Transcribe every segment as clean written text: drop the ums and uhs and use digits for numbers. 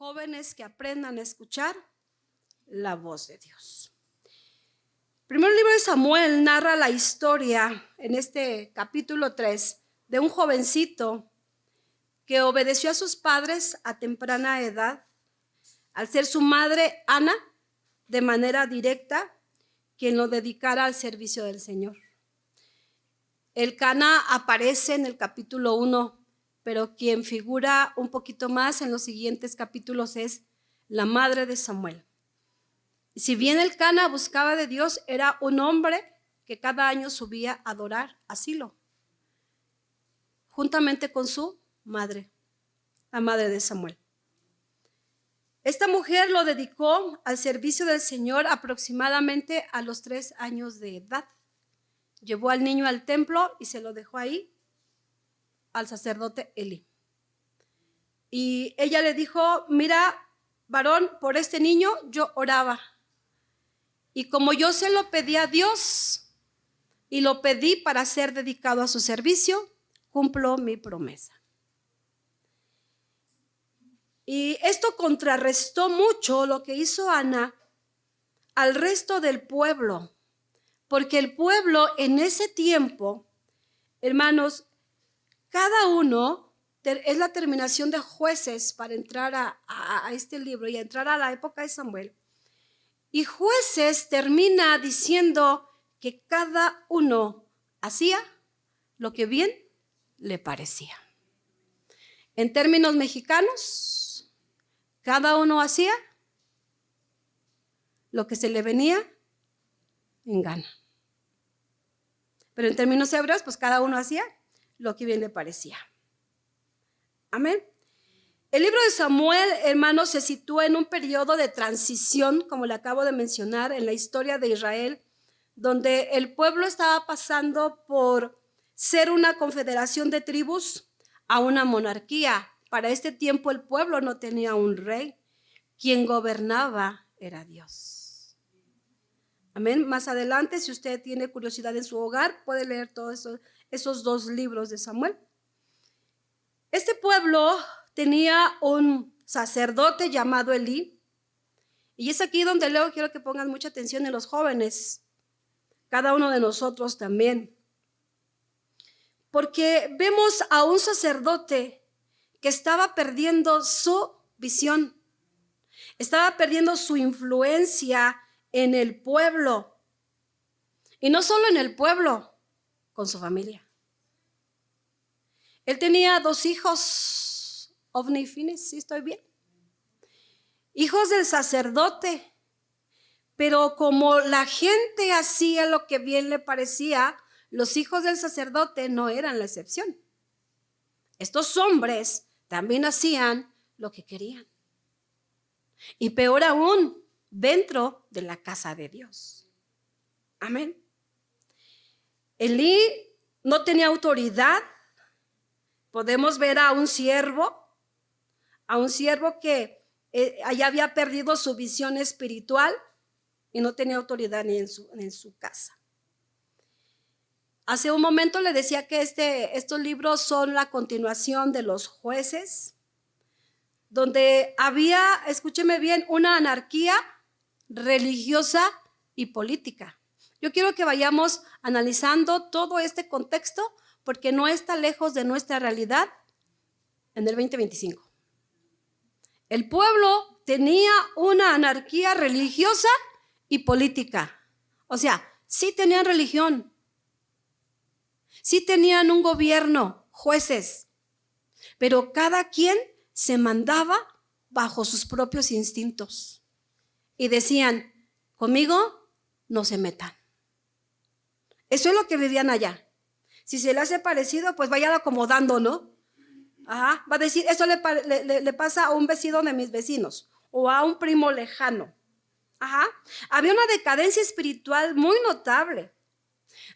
jóvenes que aprendan a escuchar la voz de Dios. El primer libro de Samuel narra la historia en este capítulo 3 de un jovencito que obedeció a sus padres a temprana edad, al ser su madre Ana de manera directa quien lo dedicara al servicio del Señor. El Cana aparece en el capítulo 1, pero quien figura un poquito más en los siguientes capítulos es la madre de Samuel. Si bien el Cana buscaba de Dios, era un hombre que cada año subía a adorar a Silo, juntamente con su madre, la madre de Samuel. Esta mujer lo dedicó al servicio del Señor aproximadamente a los 3 años de edad. Llevó al niño al templo y se lo dejó ahí al sacerdote Elí. Y ella le dijo: mira, varón, por este niño yo oraba. Y como yo se lo pedí a Dios y lo pedí para ser dedicado a su servicio, cumplo mi promesa. Y esto contrarrestó mucho lo que hizo Ana al resto del pueblo, porque el pueblo en ese tiempo, hermanos, cada uno, es la terminación de Jueces para entrar a este libro y a entrar a la época de Samuel. Y Jueces termina diciendo que cada uno hacía lo que bien le parecía. En términos mexicanos, cada uno hacía lo que se le venía en gana. Pero en términos hebreos, pues cada uno hacía lo que bien le parecía. Amén. El libro de Samuel, hermanos, se sitúa en un periodo de transición, como le acabo de mencionar, en la historia de Israel, donde el pueblo estaba pasando por ser una confederación de tribus a una monarquía. Para este tiempo el pueblo no tenía un rey, quien gobernaba era Dios. Amén. Más adelante, si usted tiene curiosidad en su hogar, puede leer todos esos 2 libros de Samuel. Este pueblo tenía un sacerdote llamado Elí, y es aquí donde luego quiero que pongan mucha atención en los jóvenes, cada uno de nosotros también, porque vemos a un sacerdote que estaba perdiendo su visión, estaba perdiendo su influencia en el pueblo, y no solo en el pueblo, con su familia. Él tenía 2 hijos, Ofni y Finis, ¿sí estoy bien? Hijos del sacerdote, pero como la gente hacía lo que bien le parecía, los hijos del sacerdote no eran la excepción. Estos hombres también hacían lo que querían. Y peor aún, dentro de la casa de Dios. Amén. Elí no tenía autoridad. Podemos ver a un siervo que allá había perdido su visión espiritual y no tenía autoridad ni en su casa. Hace un momento le decía que estos libros son la continuación de los Jueces, donde había, escúcheme bien, una anarquía religiosa y política. Yo quiero que vayamos analizando todo este contexto porque no está lejos de nuestra realidad en el 2025. El pueblo tenía una anarquía religiosa y política. O sea, sí tenían religión, sí tenían un gobierno, jueces, pero cada quien se mandaba bajo sus propios instintos y decían: conmigo no se metan. Eso es lo que vivían allá. Si se le hace parecido, pues vaya acomodando, ¿no? Ajá, va a decir, eso le pasa a un vecino de mis vecinos o a un primo lejano. Ajá. Había una decadencia espiritual muy notable.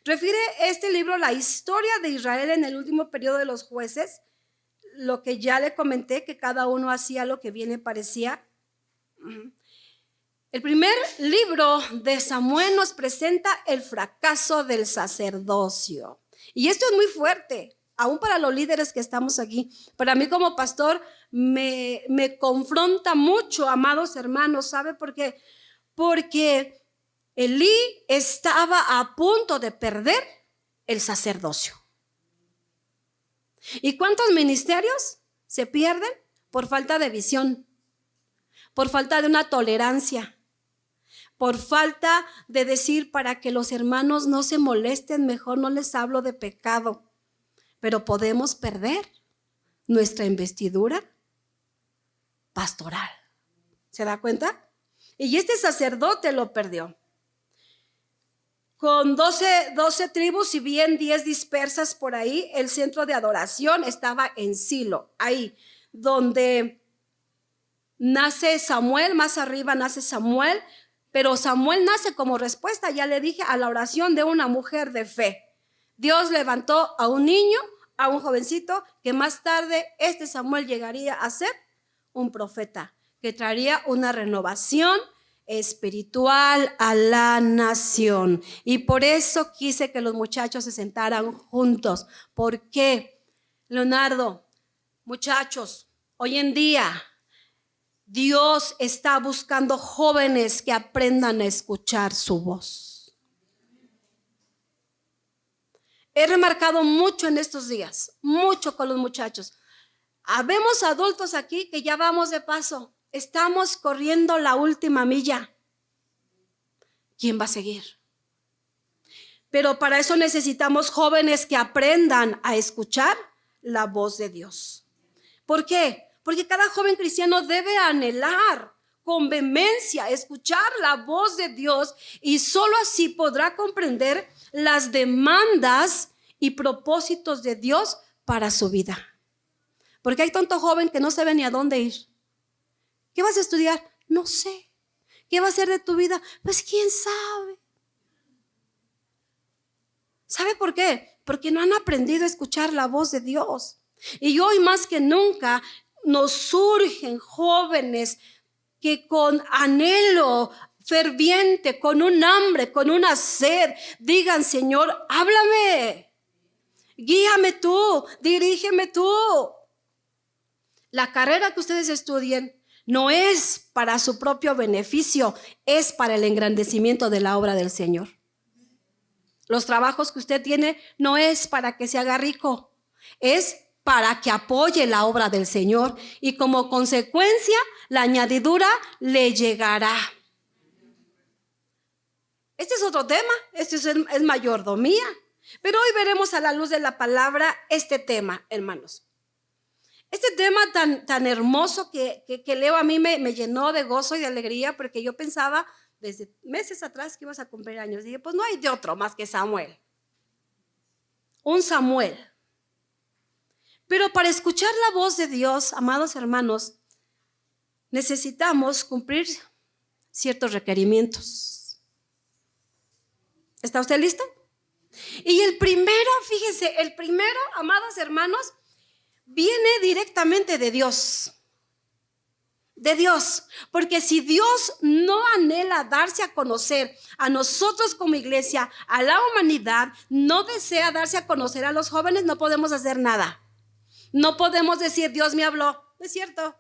Refiere este libro la historia de Israel en el último periodo de los jueces, lo que ya le comenté, que cada uno hacía lo que bien le parecía. El primer libro de Samuel nos presenta el fracaso del sacerdocio. Y esto es muy fuerte. aún para los líderes que estamos aquí. Para mí como pastor me confronta mucho, amados hermanos. ¿Sabe por qué? Porque Elí estaba a punto de perder el sacerdocio. ¿Y cuántos ministerios se pierden por falta de visión? Por falta de una tolerancia, por falta de decir para que los hermanos no se molesten, mejor no les hablo de pecado. Pero podemos perder nuestra investidura pastoral. ¿Se da cuenta? Y este sacerdote lo perdió. Con 12 tribus y bien 10 dispersas por ahí, el centro de adoración estaba en Silo, ahí donde nace Samuel, más arriba nace Samuel, pero Samuel nace como respuesta, ya le dije, a la oración de una mujer de fe. Dios levantó a un niño, a un jovencito, que más tarde este Samuel llegaría a ser un profeta, que traería una renovación espiritual a la nación. Y por eso quise que los muchachos se sentaran juntos. ¿Por qué? Leonardo, muchachos, hoy en día Dios está buscando jóvenes que aprendan a escuchar su voz. He remarcado mucho en estos días, mucho con los muchachos. Habemos adultos aquí que ya vamos de paso. Estamos corriendo la última milla. ¿Quién va a seguir? Pero para eso necesitamos jóvenes que aprendan a escuchar la voz de Dios. ¿Por qué? Porque cada joven cristiano debe anhelar con vehemencia escuchar la voz de Dios, y solo así podrá comprender las demandas y propósitos de Dios para su vida. Porque hay tanto joven que no sabe ni a dónde ir. ¿Qué vas a estudiar? No sé. ¿Qué va a ser de tu vida? Pues quién sabe. ¿Sabe por qué? Porque no han aprendido a escuchar la voz de Dios. Y hoy más que nunca nos surgen jóvenes que con anhelo ferviente, con un hambre, con una sed, digan: Señor, háblame, guíame tú, dirígeme tú. La carrera que ustedes estudien no es para su propio beneficio, es para el engrandecimiento de la obra del Señor. Los trabajos que usted tiene no es para que se haga rico, es para que apoye la obra del Señor, y como consecuencia la añadidura le llegará. Este es otro tema, este es mayordomía, pero hoy veremos a la luz de la palabra este tema, hermanos. Este tema tan hermoso que leo, a mí me llenó de gozo y de alegría, porque yo pensaba desde meses atrás que ibas a cumplir años. Dije, pues no hay de otro más que Samuel. Un Samuel. Pero para escuchar la voz de Dios, amados hermanos, necesitamos cumplir ciertos requerimientos. ¿Está usted listo? Y el primero, fíjense, amados hermanos, viene directamente de Dios. De Dios. Porque si Dios no anhela darse a conocer a nosotros como iglesia, a la humanidad, no desea darse a conocer a los jóvenes, no podemos hacer nada. No podemos decir: Dios me habló. No es cierto.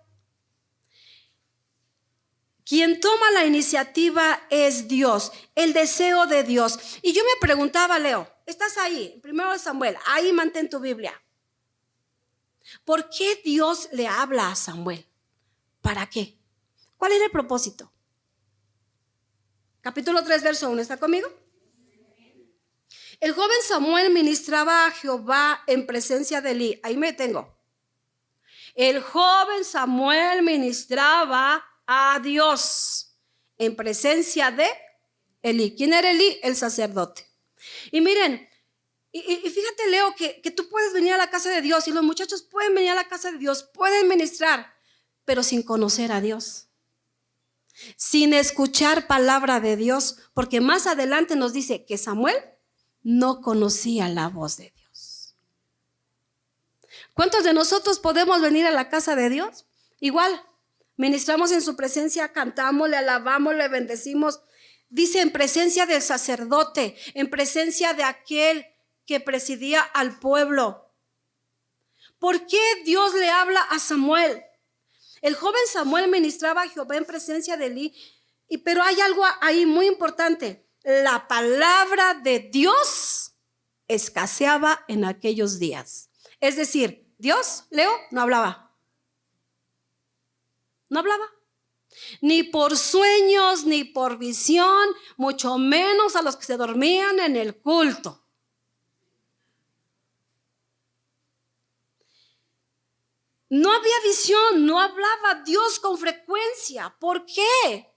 Quien toma la iniciativa es Dios, el deseo de Dios. Y yo me preguntaba, Leo, estás ahí, primero Samuel, ahí mantén tu Biblia. ¿Por qué Dios le habla a Samuel? ¿Para qué? ¿Cuál era el propósito? Capítulo 3, verso 1, ¿está conmigo? El joven Samuel ministraba a Jehová en presencia de Elí. Ahí me tengo. El joven Samuel ministraba a Dios en presencia de Elí. ¿Quién era Elí? El sacerdote. Y miren, y fíjate, Leo, que tú puedes venir a la casa de Dios, y los muchachos pueden venir a la casa de Dios, pueden ministrar, pero sin conocer a Dios, sin escuchar palabra de Dios, porque más adelante nos dice que Samuel no conocía la voz de Dios. ¿Cuántos de nosotros podemos venir a la casa de Dios? Igual, ministramos en su presencia, cantamos, le alabamos, le bendecimos. Dice: en presencia del sacerdote, en presencia de aquel que presidía al pueblo. ¿Por qué Dios le habla a Samuel? El joven Samuel ministraba a Jehová en presencia de Elí, pero hay algo ahí muy importante. La palabra de Dios escaseaba en aquellos días. Es decir, Dios, Leo, no hablaba. No hablaba. Ni por sueños, ni por visión, mucho menos a los que se dormían en el culto. No había visión, no hablaba Dios con frecuencia. ¿Por qué?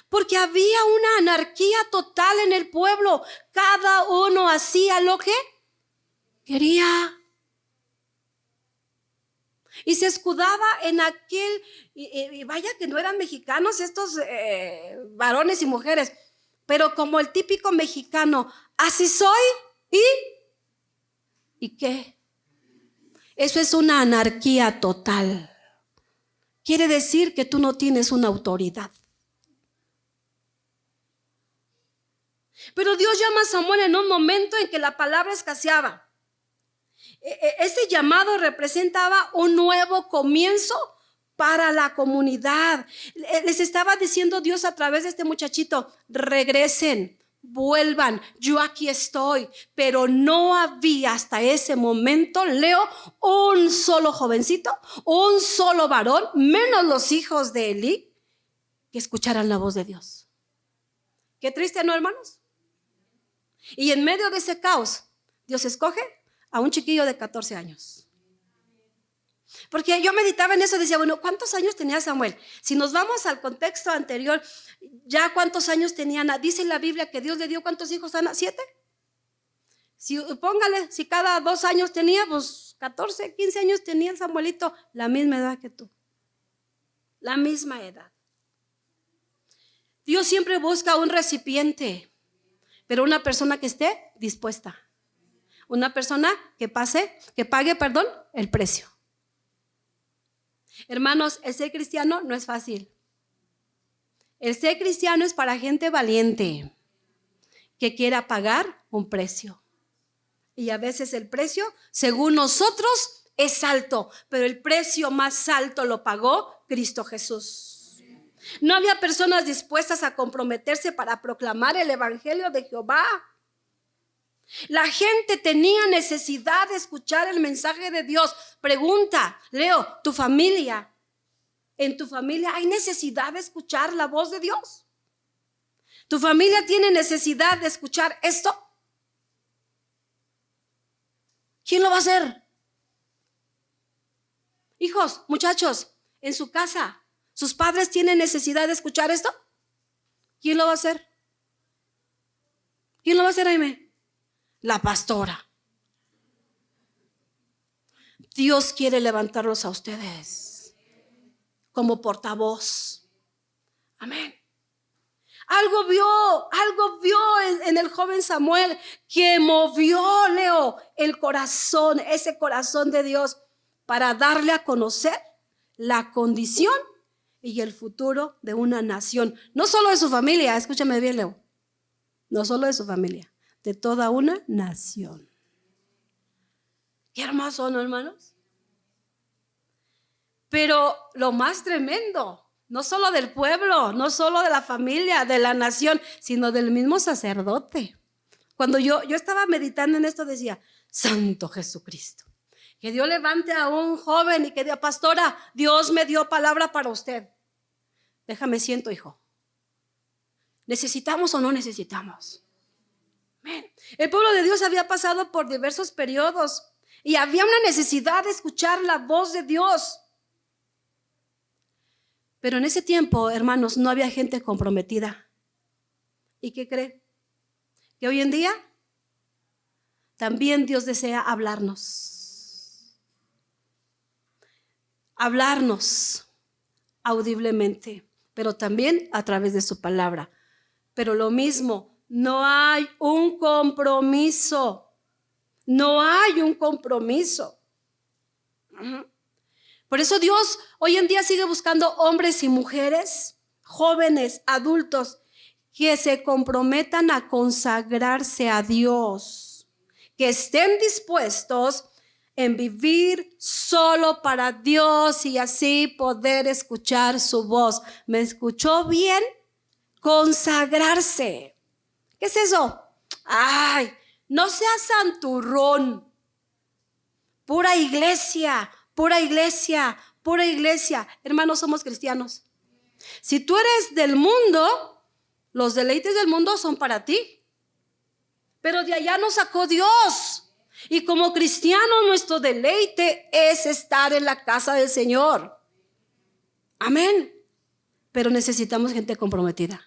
Porque había una anarquía total en el pueblo. Cada uno hacía lo que quería. Y se escudaba en aquel, y vaya que no eran mexicanos estos varones y mujeres, pero como el típico mexicano, así soy ¿y qué? Eso es una anarquía total. Quiere decir que tú no tienes una autoridad. Pero Dios llama a Samuel en un momento en que la palabra escaseaba. Ese llamado representaba un nuevo comienzo para la comunidad. Les estaba diciendo Dios a través de este muchachito: regresen, vuelvan, yo aquí estoy. Pero no había hasta ese momento, Leo, un solo jovencito, un solo varón, menos los hijos de Elí, que escucharan la voz de Dios. Qué triste, ¿no, hermanos? Y en medio de ese caos, Dios escoge a un chiquillo de 14 años. Porque yo meditaba en eso, decía, bueno, ¿cuántos años tenía Samuel? Si nos vamos al contexto anterior, ya cuántos años tenía Ana. Dice en la Biblia que Dios le dio ¿cuántos hijos a Ana? 7. Póngale, si cada 2 años tenía, pues 14, 15 años tenía el Samuelito, la misma edad que tú. La misma edad. Dios siempre busca un recipiente, pero una persona que esté dispuesta. Una persona que pague el precio. Hermanos, el ser cristiano no es fácil. El ser cristiano es para gente valiente que quiera pagar un precio. Y a veces el precio, según nosotros, es alto, pero el precio más alto lo pagó Cristo Jesús. No había personas dispuestas a comprometerse para proclamar el evangelio de Jehová. La gente tenía necesidad de escuchar el mensaje de Dios. Pregunta, Leo, ¿tu familia? ¿En tu familia hay necesidad de escuchar la voz de Dios? ¿Tu familia tiene necesidad de escuchar esto? ¿Quién lo va a hacer? Hijos, muchachos, en su casa, ¿sus padres tienen necesidad de escuchar esto? ¿Quién lo va a hacer? ¿Quién lo va a hacer, Jaime? La pastora. Dios quiere levantarlos a ustedes como portavoz. Amén. Algo vio en el joven Samuel que movió, Leo, el corazón, ese corazón de Dios, para darle a conocer la condición y el futuro de una nación. No solo de su familia, escúchame bien, Leo. No solo de su familia, de toda una nación. Qué hermoso, ¿no, hermanos? Pero lo más tremendo, no solo del pueblo, no solo de la familia, de la nación, sino del mismo sacerdote. Cuando yo estaba meditando en esto, decía, Santo Jesucristo, que Dios levante a un joven y que diga, pastora, Dios me dio palabra para usted. Déjame siento, hijo. ¿Necesitamos o no necesitamos? Amén. El pueblo de Dios había pasado por diversos periodos y había una necesidad de escuchar la voz de Dios. Pero en ese tiempo, hermanos, no había gente comprometida. ¿Y qué cree? Que hoy en día también Dios desea hablarnos. Hablarnos audiblemente, pero también a través de su palabra. Pero lo mismo, no hay un compromiso. No hay un compromiso. Por eso Dios hoy en día sigue buscando hombres y mujeres, jóvenes, adultos, que se comprometan a consagrarse a Dios, que estén dispuestos en vivir solo para Dios y así poder escuchar su voz. ¿Me escuchó bien? Consagrarse. ¿Qué es eso? Ay, no seas santurrón. Pura iglesia, pura iglesia, pura iglesia. Hermanos, somos cristianos. Si tú eres del mundo, los deleites del mundo son para ti. Pero de allá nos sacó Dios. Y como cristianos, nuestro deleite es estar en la casa del Señor. Amén. Pero necesitamos gente comprometida.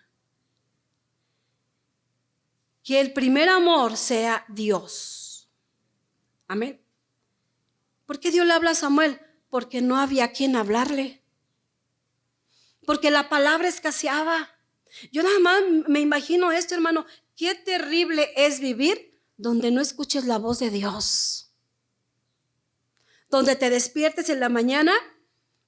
Que el primer amor sea Dios. Amén. ¿Por qué Dios le habla a Samuel? Porque no había quien hablarle. Porque la palabra escaseaba. Yo nada más me imagino esto, hermano. Qué terrible es vivir donde no escuches la voz de Dios. Donde te despiertes en la mañana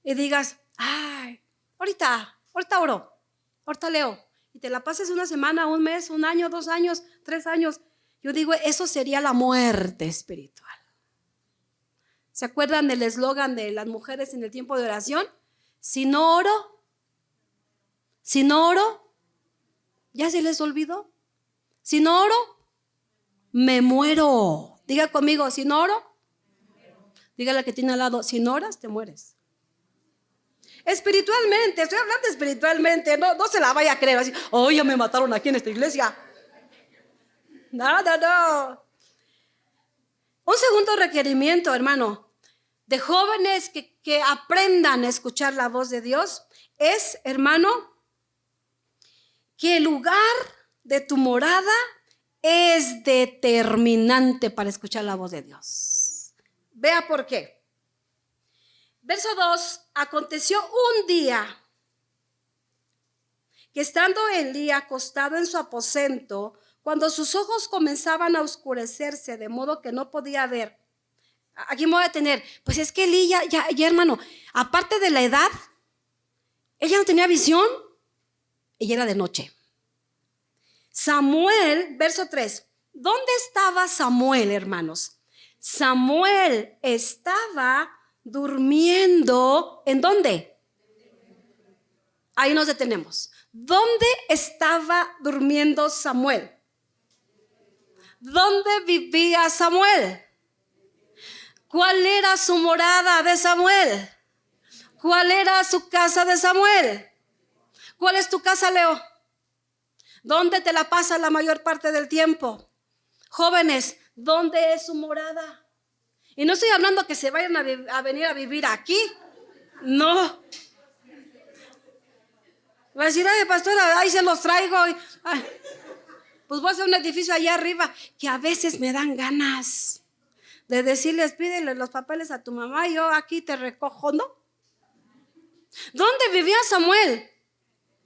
y digas, ay, ahorita oro, ahorita leo. Y te la pases una semana, un mes, un año, 2 años, 3 años. Yo digo, eso sería la muerte espiritual. ¿Se acuerdan del eslogan de las mujeres en el tiempo de oración? Si no oro, ¿ya se les olvidó? Si no oro, me muero. Diga conmigo, si no oro, dígale que tiene al lado, si no oras, te mueres. Espiritualmente, estoy hablando espiritualmente, no se la vaya a creer así, oh, ya me mataron aquí en esta iglesia. No. Un segundo requerimiento, hermano, de jóvenes que aprendan a escuchar la voz de Dios es, hermano, que el lugar de tu morada es determinante para escuchar la voz de Dios. Vea por qué. Verso 2, aconteció un día que estando Elí acostado en su aposento, cuando sus ojos comenzaban a oscurecerse de modo que no podía ver. Aquí me voy a detener. Pues es que Elí ya hermano, aparte de la edad, ella no tenía visión y era de noche. Samuel, verso 3. ¿Dónde estaba Samuel, hermanos? Samuel estaba durmiendo. ¿En dónde? Ahí nos detenemos. ¿Dónde estaba durmiendo Samuel? ¿Dónde vivía Samuel? ¿Cuál era su morada de Samuel? ¿Cuál era su casa de Samuel? ¿Cuál es tu casa, Leo? ¿Dónde te la pasas la mayor parte del tiempo? Jóvenes, ¿dónde es su morada? Y no estoy hablando que se vayan a venir a vivir aquí. No. Va a decir, ay, pastora, ahí se los traigo. Ay, pues voy a hacer un edificio allá arriba, que a veces me dan ganas de decirles, pídele los papeles a tu mamá y yo aquí te recojo, ¿no? ¿Dónde vivía Samuel?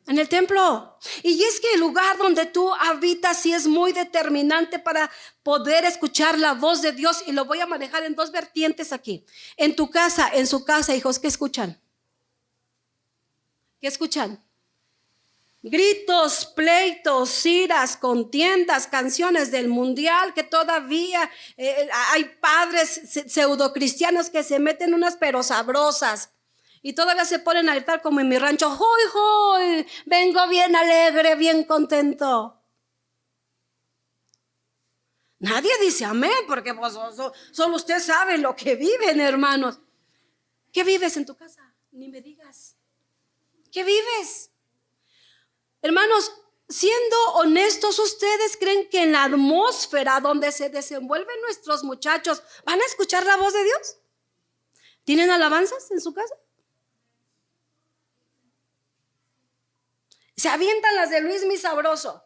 En el templo. Y es que el lugar donde tú habitas sí es muy determinante para poder escuchar la voz de Dios. Y lo voy a manejar en 2 vertientes aquí. En tu casa, en su casa, hijos, ¿qué escuchan? ¿Qué escuchan? Gritos, pleitos, iras, contiendas, canciones del mundial que todavía hay padres pseudocristianos que se meten unas pero sabrosas. Y todavía se ponen a gritar como en mi rancho, ¡hoy, hoy! Vengo bien alegre, bien contento. Nadie dice amén, porque pues, solo usted sabe lo que viven, hermanos. ¿Qué vives en tu casa? Ni me digas. ¿Qué vives? Hermanos, siendo honestos, ¿ustedes creen que en la atmósfera donde se desenvuelven nuestros muchachos van a escuchar la voz de Dios? ¿Tienen alabanzas en su casa? Se avientan las de Luis Mi Sabroso.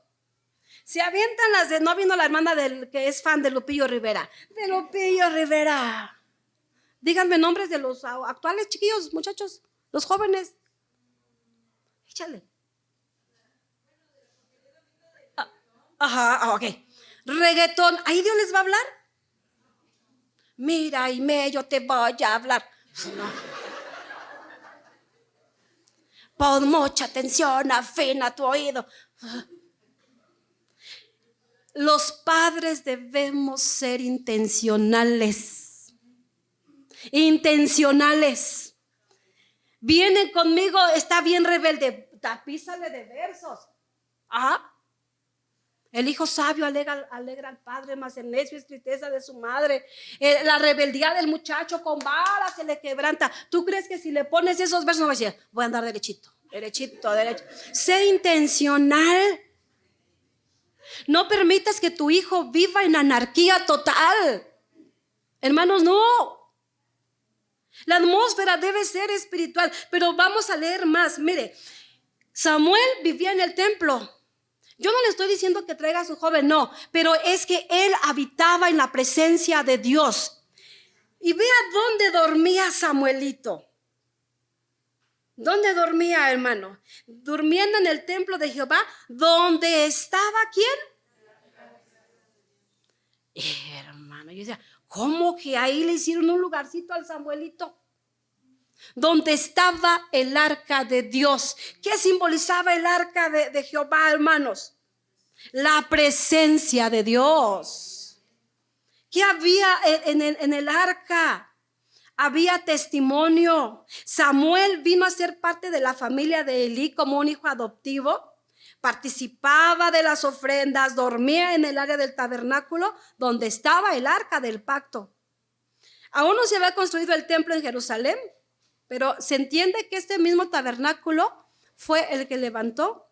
Se avientan las de, no vino la hermana del que es fan de Lupillo Rivera. De Lupillo Rivera. Díganme nombres de los actuales chiquillos, muchachos, los jóvenes. Échale. Ajá, ok. Reggaetón, ahí Dios les va a hablar. Mira, yo te voy a hablar. No. Pon mucha atención, afina tu oído. Los padres debemos ser intencionales. intencionales. Vienen conmigo, está bien rebelde, tapízale de versos. Ajá. El hijo sabio alegra al padre, mas el necio es tristeza de su madre. La rebeldía del muchacho con vara se le quebranta. ¿Tú crees que si le pones esos versos no va a decir, voy a andar derechito, derechito, derecho? Sé intencional. No permitas que tu hijo viva en anarquía total. Hermanos, no. La atmósfera debe ser espiritual. Pero vamos a leer más. Mire, Samuel vivía en el templo. Yo no le estoy diciendo que traiga a su joven, no, pero es que él habitaba en la presencia de Dios. Y vea dónde dormía Samuelito. ¿Dónde dormía, hermano? Durmiendo en el templo de Jehová, donde estaba ¿quién? Hermano, yo decía, ¿cómo que ahí le hicieron un lugarcito al Samuelito? Donde estaba el arca de Dios. ¿Qué simbolizaba el arca de Jehová, hermanos? La presencia de Dios. ¿Qué había en el arca? Había testimonio. Samuel vino a ser parte de la familia de Elí como un hijo adoptivo. Participaba de las ofrendas, dormía en el área del tabernáculo donde estaba el arca del pacto. Aún no se había construido el templo en Jerusalén, pero se entiende que este mismo tabernáculo fue el que levantó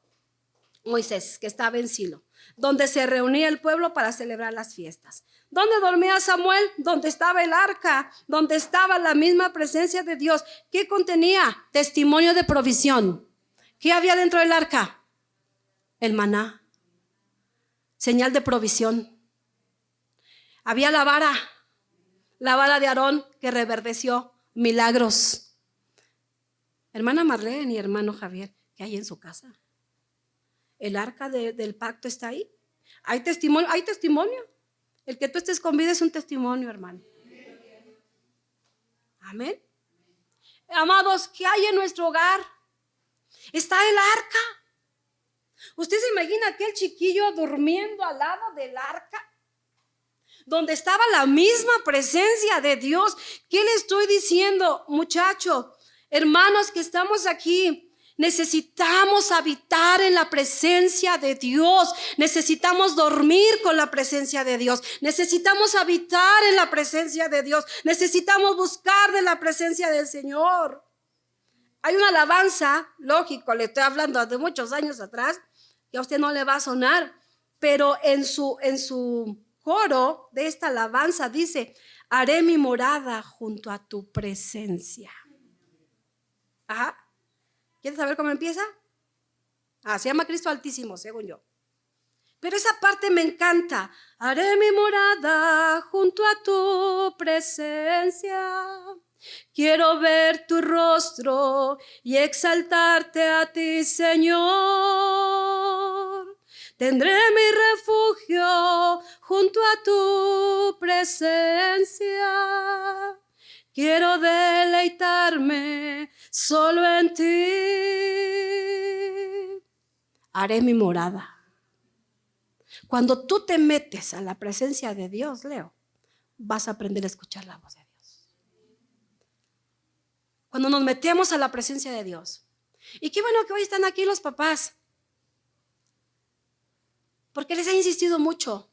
Moisés, que estaba en Silo, donde se reunía el pueblo para celebrar las fiestas. ¿Dónde dormía Samuel? Donde estaba el arca, donde estaba la misma presencia de Dios. ¿Qué contenía? Testimonio de provisión. ¿Qué había dentro del arca? El maná, señal de provisión. Había la vara de Aarón que reverdeció, milagros. Hermana Marlene y hermano Javier, ¿qué hay en su casa? El arca del pacto está ahí. Hay testimonio. El que tú estés con vida es un testimonio, hermano. Amén. Amados, ¿qué hay en nuestro hogar? Está el arca. ¿Usted se imagina aquel chiquillo durmiendo al lado del arca? Donde estaba la misma presencia de Dios. ¿Qué le estoy diciendo, muchacho? Hermanos que estamos aquí, necesitamos habitar en la presencia de Dios. Necesitamos dormir con la presencia de Dios. Necesitamos habitar en la presencia de Dios. Necesitamos buscar de la presencia del Señor. Hay una alabanza, lógico, le estoy hablando de muchos años atrás, que a usted no le va a sonar, pero en su coro de esta alabanza dice: haré mi morada junto a tu presencia. Ajá. ¿Quieres saber cómo empieza? Se llama Cristo Altísimo, según yo. Pero esa parte me encanta. Haré mi morada junto a tu presencia. Quiero ver tu rostro y exaltarte a ti, Señor. Tendré mi refugio junto a tu presencia. Quiero deleitarme solo en ti. Haré mi morada. Cuando tú te metes a la presencia de Dios, Leo, vas a aprender a escuchar la voz de Dios. Cuando nos metemos a la presencia de Dios. Y qué bueno que hoy están aquí los papás, porque les he insistido mucho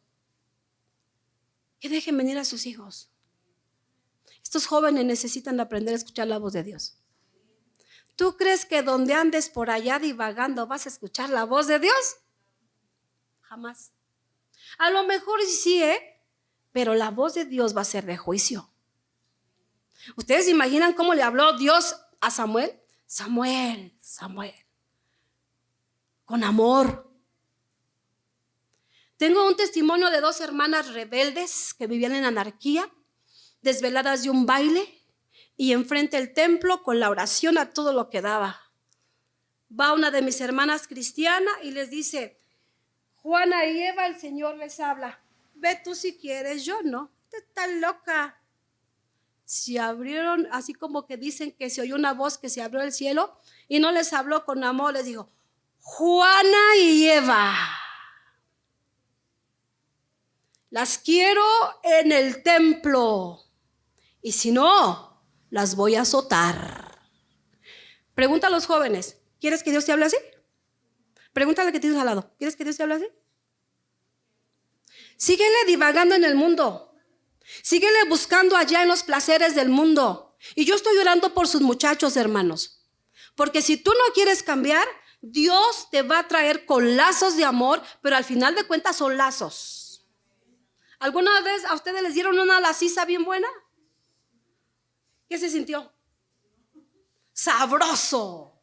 que dejen venir a sus hijos. Estos jóvenes necesitan aprender a escuchar la voz de Dios. ¿Tú crees que donde andes por allá divagando vas a escuchar la voz de Dios? Jamás. A lo mejor sí, pero la voz de Dios va a ser de juicio. ¿Ustedes se imaginan cómo le habló Dios a Samuel? Samuel, Samuel. Con amor. Tengo un testimonio de 2 hermanas rebeldes que vivían en anarquía, desveladas de un baile y enfrente del templo con la oración a todo lo que daba. Va una de mis hermanas cristiana y les dice: Juana y Eva, el Señor les habla. Ve tú si quieres, yo no. Usted está loca. Se abrieron, así como que dicen que se oyó una voz que se abrió el cielo y no les habló con amor, les dijo: Juana y Eva, las quiero en el templo. Y si no, las voy a azotar. Pregunta a los jóvenes, ¿quieres que Dios te hable así? Pregúntale que tienes al lado, ¿quieres que Dios te hable así? Síguele divagando en el mundo. Síguele buscando allá en los placeres del mundo. Y yo estoy orando por sus muchachos, hermanos. Porque si tú no quieres cambiar, Dios te va a traer con lazos de amor, pero al final de cuentas son lazos. ¿Alguna vez a ustedes les dieron una laciza bien buena? ¿Qué se sintió? Sabroso.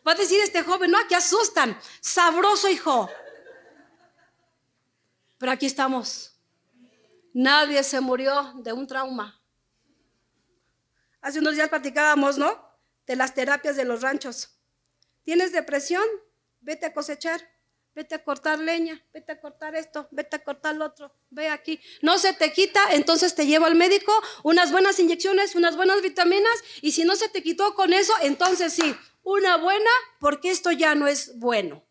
Va a decir este joven, no, que asustan. Sabroso, hijo. Pero aquí estamos. Nadie se murió de un trauma. Hace unos días platicábamos, ¿no? De las terapias de los ranchos. ¿Tienes depresión? Vete a cosechar. Vete a cortar leña. Vete a cortar esto. Vete a cortar lo otro. Ve aquí. No se te quita, entonces te llevo al médico, unas buenas inyecciones, unas buenas vitaminas. Y si no se te quitó con eso, entonces sí, una buena, porque esto ya no es bueno.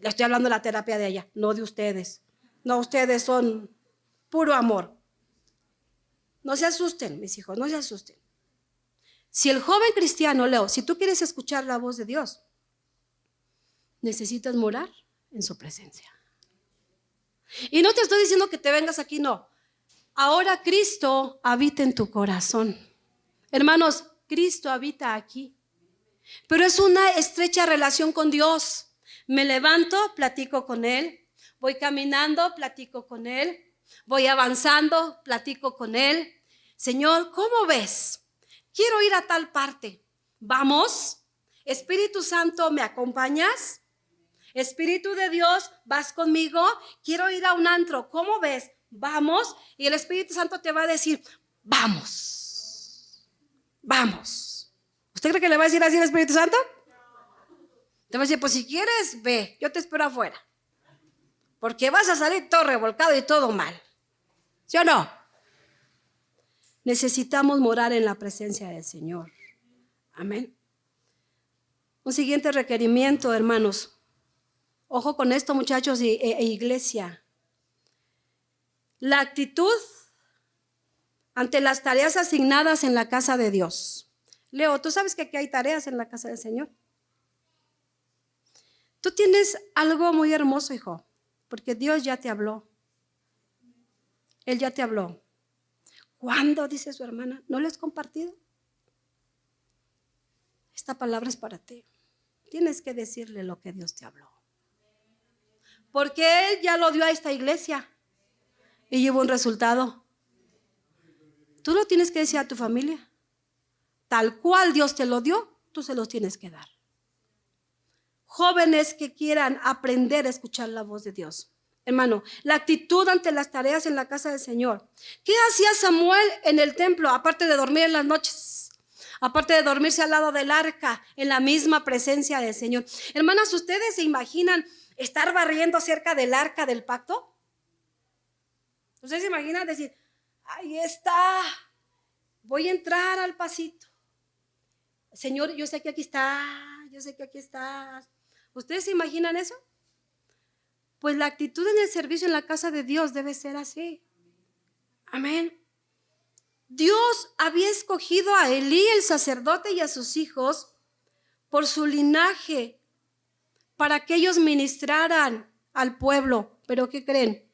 Le estoy hablando de la terapia de ella, no de ustedes. No, ustedes son puro amor. No se asusten, mis hijos, no se asusten. Si el joven cristiano, Leo, si tú quieres escuchar la voz de Dios, necesitas morar en su presencia. Y no te estoy diciendo que te vengas aquí, no. Ahora Cristo habita en tu corazón. Hermanos, Cristo habita aquí. Pero es una estrecha relación con Dios. Me levanto, platico con Él. Voy caminando, platico con Él. Voy avanzando, platico con Él. Señor, ¿cómo ves? Quiero ir a tal parte. ¿Vamos? Espíritu Santo, ¿me acompañas? Espíritu de Dios, ¿vas conmigo? Quiero ir a un antro. ¿Cómo ves? Vamos. Y el Espíritu Santo te va a decir, vamos. Vamos. ¿Usted cree que le va a decir así al Espíritu Santo? Te va a decir, pues si quieres, ve, yo te espero afuera. Porque vas a salir todo revolcado y todo mal. ¿Sí o no? Necesitamos morar en la presencia del Señor. Amén. Un siguiente requerimiento, hermanos. Ojo con esto, muchachos e iglesia. La actitud ante las tareas asignadas en la casa de Dios. Leo, ¿tú sabes que aquí hay tareas en la casa del Señor? Tú tienes algo muy hermoso, hijo, porque Dios ya te habló. Él ya te habló. ¿Cuándo? Dice su hermana. ¿No le has compartido? Esta palabra es para ti. Tienes que decirle lo que Dios te habló. Porque Él ya lo dio a esta iglesia y llevó un resultado. Tú lo tienes que decir a tu familia. Tal cual Dios te lo dio, tú se los tienes que dar. Jóvenes que quieran aprender a escuchar la voz de Dios. Hermano, la actitud ante las tareas en la casa del Señor. ¿Qué hacía Samuel en el templo? Aparte de dormir en las noches, aparte de dormirse al lado del arca, en la misma presencia del Señor. Hermanas, ¿ustedes se imaginan estar barriendo cerca del arca del pacto? ¿Ustedes se imaginan decir, ahí está, voy a entrar al pasito? Señor, yo sé que aquí está, yo sé que aquí estás. ¿Ustedes se imaginan eso? Pues la actitud en el servicio en la casa de Dios debe ser así. Amén. Dios había escogido a Elí, el sacerdote, y a sus hijos por su linaje para que ellos ministraran al pueblo. ¿Pero qué creen?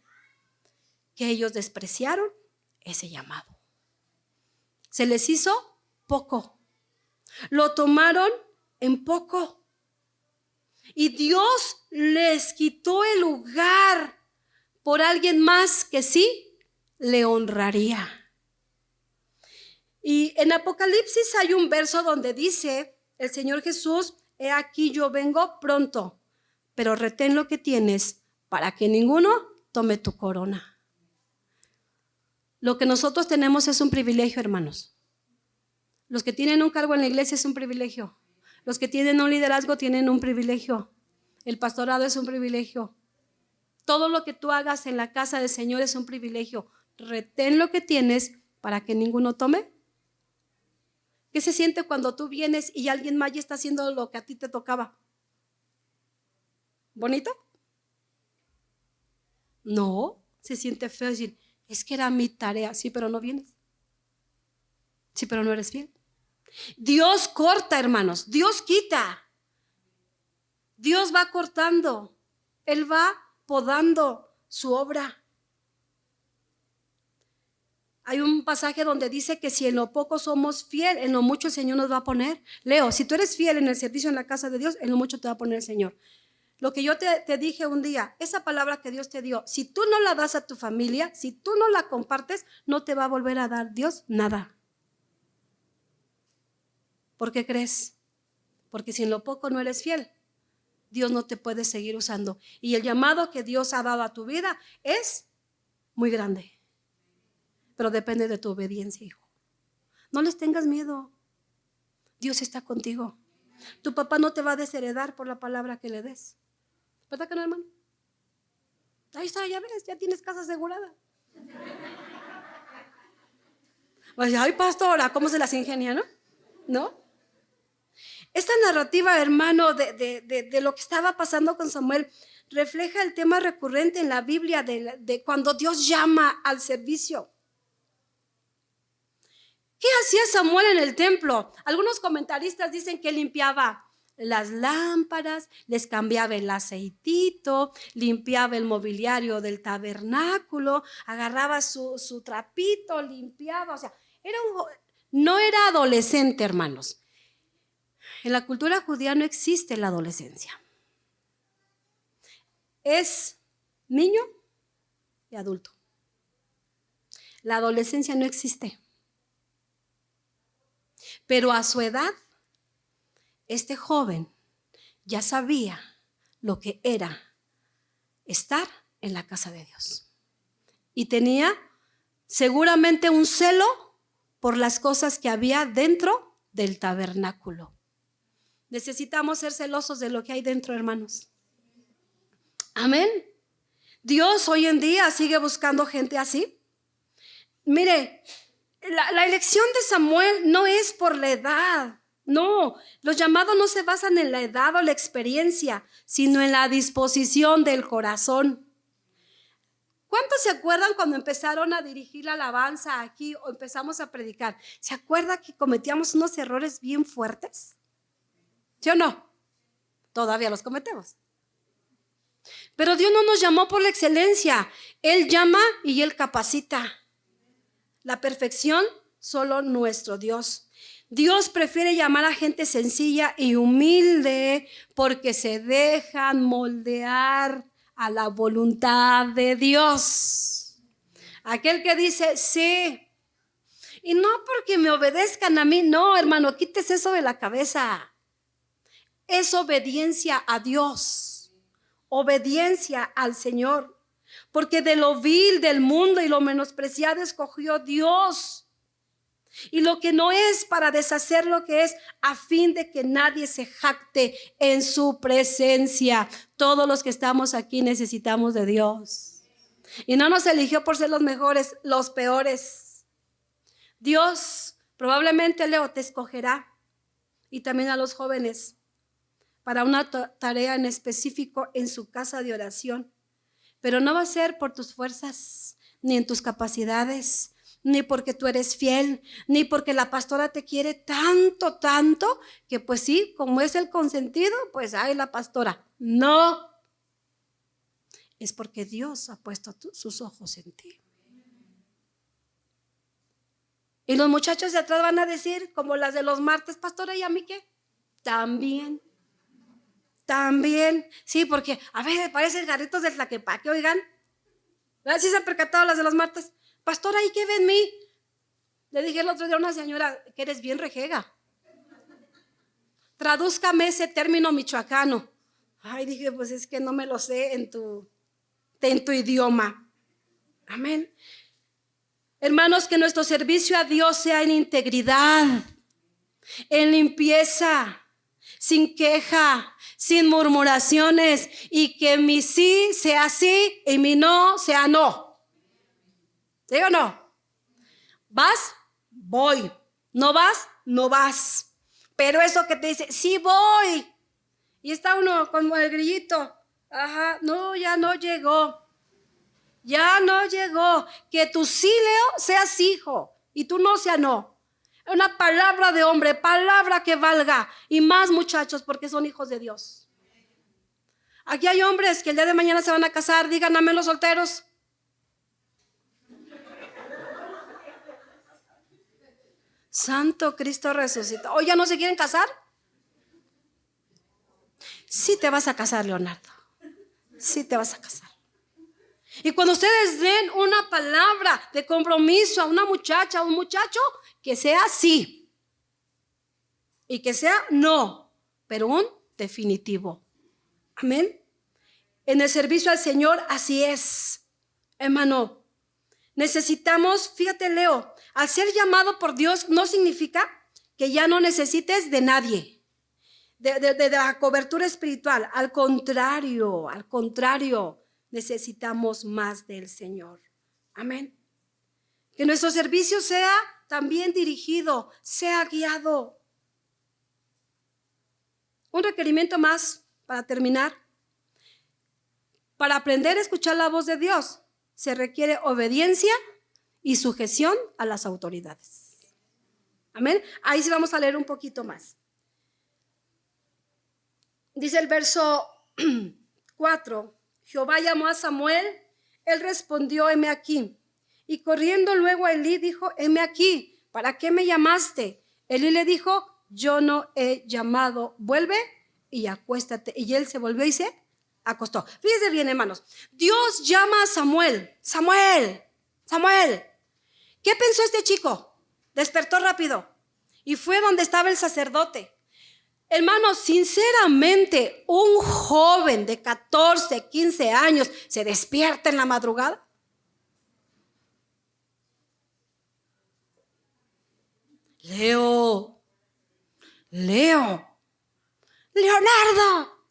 Que ellos despreciaron ese llamado. Se les hizo poco. Lo tomaron en poco. Y Dios les quitó el lugar por alguien más que sí le honraría. Y en Apocalipsis hay un verso donde dice el Señor Jesús, he aquí yo vengo pronto, pero retén lo que tienes para que ninguno tome tu corona. Lo que nosotros tenemos es un privilegio, hermanos. Los que tienen un cargo en la iglesia es un privilegio. Los que tienen un liderazgo tienen un privilegio. El pastorado es un privilegio. Todo lo que tú hagas en la casa del Señor es un privilegio. Retén lo que tienes para que ninguno tome. ¿Qué se siente cuando tú vienes y alguien más ya está haciendo lo que a ti te tocaba? ¿Bonito? No, se siente feo decir, es que era mi tarea. Sí, pero no vienes. Sí, pero no eres fiel. Dios corta, hermanos. Dios quita. Dios va cortando. Él va podando su obra. Hay un pasaje donde dice que si en lo poco somos fiel, en lo mucho el Señor nos va a poner. Leo, si tú eres fiel en el servicio en la casa de Dios, en lo mucho te va a poner el Señor. Lo que yo te dije un día, esa palabra que Dios te dio, si tú no la das a tu familia, si tú no la compartes, no te va a volver a dar Dios nada. ¿Por qué crees? Porque si en lo poco no eres fiel, Dios no te puede seguir usando. Y el llamado que Dios ha dado a tu vida es muy grande. Pero depende de tu obediencia, hijo. No les tengas miedo. Dios está contigo. Tu papá no te va a desheredar por la palabra que le des. ¿Verdad que no, hermano? Ahí está, ya ves, ya tienes casa asegurada. Pues, ay, pastora, ¿cómo se las ingenia, no? ¿No? Esta narrativa, hermano, de lo que estaba pasando con Samuel, refleja el tema recurrente en la Biblia de cuando Dios llama al servicio. ¿Qué hacía Samuel en el templo? Algunos comentaristas dicen que limpiaba las lámparas, les cambiaba el aceitito, limpiaba el mobiliario del tabernáculo, agarraba su trapito, limpiaba, o sea, no era adolescente, hermanos. En la cultura judía no existe la adolescencia. Es niño y adulto. La adolescencia no existe. Pero a su edad, este joven ya sabía lo que era estar en la casa de Dios. Y tenía seguramente un celo por las cosas que había dentro del tabernáculo. Necesitamos ser celosos de lo que hay dentro, hermanos. Amén. Dios hoy en día sigue buscando gente así. Mire, la elección de Samuel no es por la edad. No, los llamados no se basan en la edad o la experiencia, sino en la disposición del corazón. ¿Cuántos se acuerdan cuando empezaron a dirigir la alabanza aquí o empezamos a predicar? ¿Se acuerda que cometíamos unos errores bien fuertes? ¿Sí o no? Todavía los cometemos. Pero Dios no nos llamó por la excelencia. Él llama y Él capacita. La perfección, solo nuestro Dios. Dios prefiere llamar a gente sencilla y humilde porque se dejan moldear a la voluntad de Dios. Aquel que dice sí, y no porque me obedezcan a mí, no, hermano, quítese eso de la cabeza. Es obediencia a Dios, obediencia al Señor, porque de lo vil del mundo y lo menospreciado escogió Dios, y lo que no es para deshacer lo que es, a fin de que nadie se jacte en su presencia. Todos los que estamos aquí necesitamos de Dios, y no nos eligió por ser los mejores, los peores. Dios probablemente, Leo, te escogerá, y también a los jóvenes, para una tarea en específico en su casa de oración. Pero no va a ser por tus fuerzas, ni en tus capacidades, ni porque tú eres fiel, ni porque la pastora te quiere tanto, tanto, que pues sí, como es el consentido, pues ay, la pastora. No, es porque Dios ha puesto sus ojos en ti. Y los muchachos de atrás van a decir, como las de los martes, pastora, ¿y a mí qué? También, sí, porque a veces parecen jarritos de Tlaquepaque, oigan. ¿Sí se han percatado las de los martes? Pastora, ¿y qué ve en mí? Le dije el otro día a una señora que eres bien rejega. Tradúzcame ese término michoacano. Ay, dije, pues es que no me lo sé en tu idioma. Amén. Hermanos, que nuestro servicio a Dios sea en integridad, en limpieza, sin queja, sin murmuraciones, y que mi sí sea sí y mi no sea no. ¿Sí o no? ¿Vas? Voy. ¿No vas? No vas. Pero eso que te dice, sí voy, y está uno como el grillito, ajá, no, ya no llegó. Ya no llegó. Que tu sí, Leo, seas hijo y tú no sea no. Una palabra de hombre, palabra que valga. Y más, muchachos, porque son hijos de Dios. Aquí hay hombres que el día de mañana se van a casar. Digan amén los solteros. Santo Cristo resucitó. ¿O ya no se quieren casar? Sí te vas a casar, Leonardo. Sí te vas a casar. Y cuando ustedes den una palabra de compromiso a una muchacha, a un muchacho, que sea sí. Y que sea no, pero un definitivo. Amén. En el servicio al Señor así es, hermano. Necesitamos, fíjate Leo, al ser llamado por Dios no significa que ya no necesites de nadie, de la cobertura espiritual. Al contrario, necesitamos más del Señor. Amén. Que nuestro servicio sea también dirigido, sea guiado. Un requerimiento más para terminar. Para aprender a escuchar la voz de Dios, se requiere obediencia y sujeción a las autoridades. Amén. Ahí sí vamos a leer un poquito más. Dice el verso 4. Jehová llamó a Samuel, él respondió, heme aquí. Y corriendo luego a Elí dijo, heme aquí, ¿para qué me llamaste? Elí le dijo, yo no he llamado, vuelve y acuéstate. Y él se volvió y se acostó. Fíjense bien, hermanos. Dios llama a Samuel. Samuel. ¿Qué pensó este chico? Despertó rápido y fue donde estaba el sacerdote. Hermanos, sinceramente, un joven de 14, 15 años se despierta en la madrugada. Leonardo,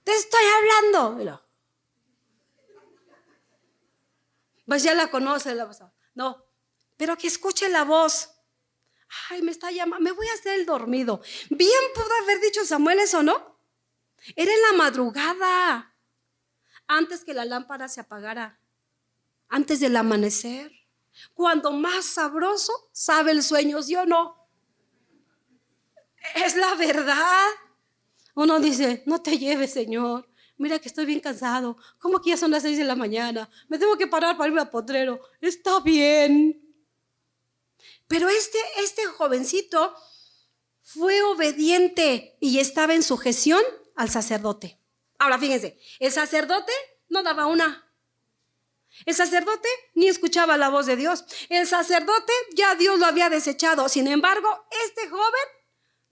te estoy hablando. Pues ya la conoce. No, pero que escuche la voz. Ay, me está llamando, me voy a hacer el dormido. Bien pudo haber dicho Samuel eso, ¿no? Era en la madrugada, antes que la lámpara se apagara, antes del amanecer, cuando más sabroso sabe el sueño, ¿sí o no? Es la verdad. Uno dice, no te lleves, Señor. Mira que estoy bien cansado. ¿Cómo que ya son las 6 de la mañana? Me tengo que parar para irme al potrero. Está bien. Pero este jovencito fue obediente y estaba en sujeción al sacerdote. Ahora fíjense, el sacerdote no daba una. El sacerdote ni escuchaba la voz de Dios. El sacerdote ya Dios lo había desechado. Sin embargo, este joven